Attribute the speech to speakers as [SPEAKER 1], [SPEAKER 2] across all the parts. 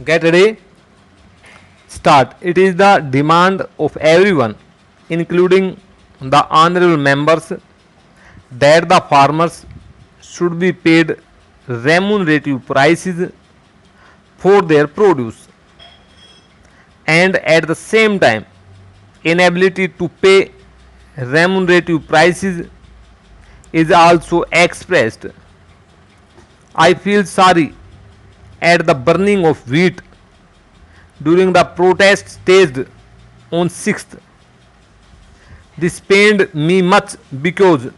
[SPEAKER 1] Get ready. Start. It is the demand of everyone, including the honorable members, that the farmers should be paid remunerative prices for their produce, and at the same time inability to pay remunerative prices is also expressed. I feel sorry at the burning of wheat during the protest staged on 6th. This pained me much because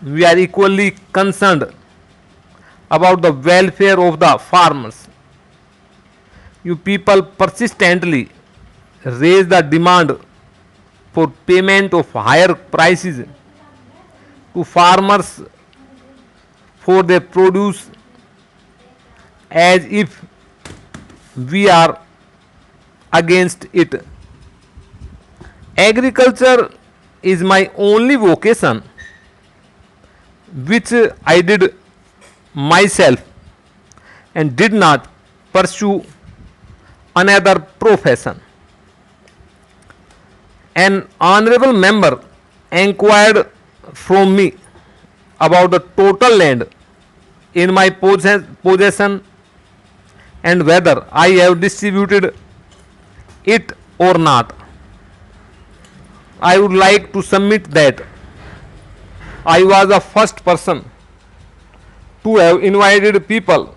[SPEAKER 1] we are equally concerned about the welfare of the farmers. You people persistently raise the demand for payment of higher prices to farmers for their produce as if we are against it. Agriculture is my only vocation, which I did myself and did not pursue another profession. An honorable member inquired from me about the total land in my possession and whether I have distributed it or not. I would like to submit that I was the first person to have invited people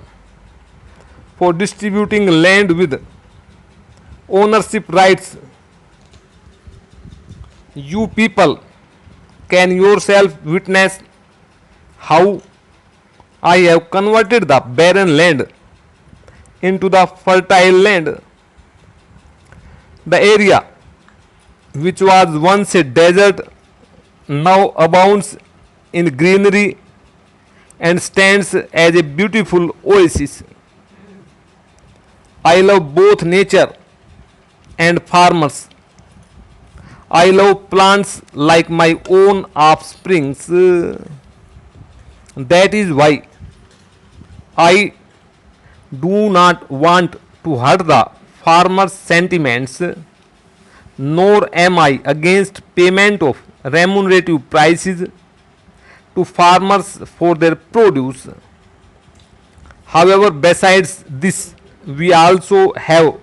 [SPEAKER 1] for distributing land with ownership rights. You people can yourself witness how I have converted the barren land into the fertile land. The area which was once a desert now abounds in greenery and stands as a beautiful oasis. I love both nature and farmers. I love plants like my own offsprings. That is why I do not want to hurt the farmers' sentiments, nor am I against payment of remunerative prices to farmers for their produce. However, besides this, we also have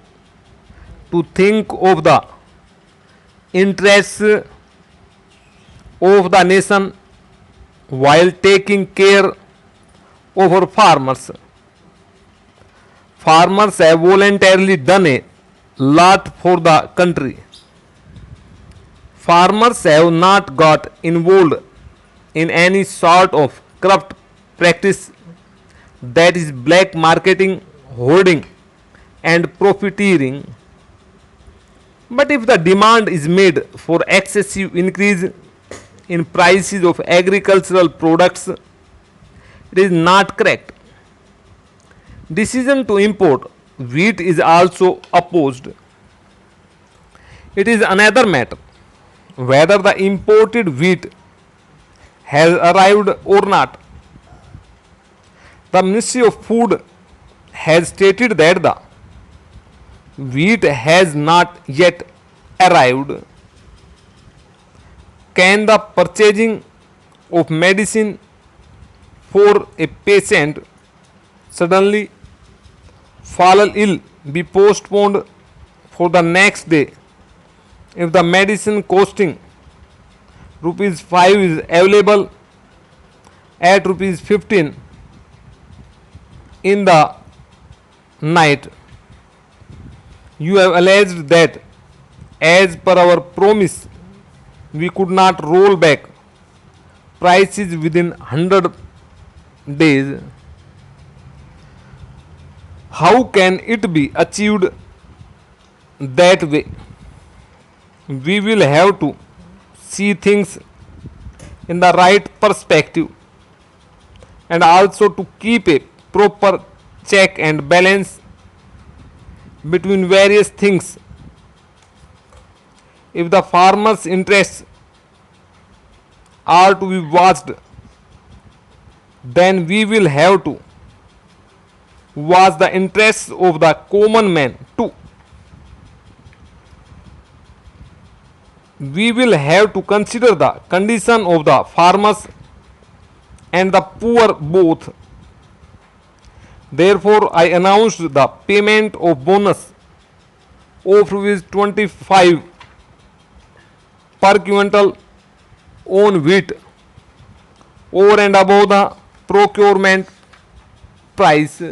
[SPEAKER 1] to think of the interests of the nation while taking care of our farmers. Farmers have voluntarily done a lot for the country. Farmers have not got involved in any sort of corrupt practice, that is black marketing, hoarding and profiteering. But if the demand is made for excessive increase in prices of agricultural products, it is not correct. Decision to import wheat is also opposed. It is another matter whether the imported wheat has arrived or not. The Ministry of Food has stated that the wheat has not yet arrived. Can the purchasing of medicine for a patient suddenly fall ill be postponed for the next day if the medicine costing rupees 5 is available at rupees 15 in the night? You have alleged that as per our promise we could not roll back prices within 100 days. How can it be achieved that way? We will have to see things in the right perspective and also to keep a proper check and balance between various things. If the farmers' interests are to be watched, then we will have to was the interest of the common man too. We will have to consider the condition of the farmers and the poor both. Therefore, I announced the payment of bonus of rupees 25 per quintal on wheat over and above the procurement price.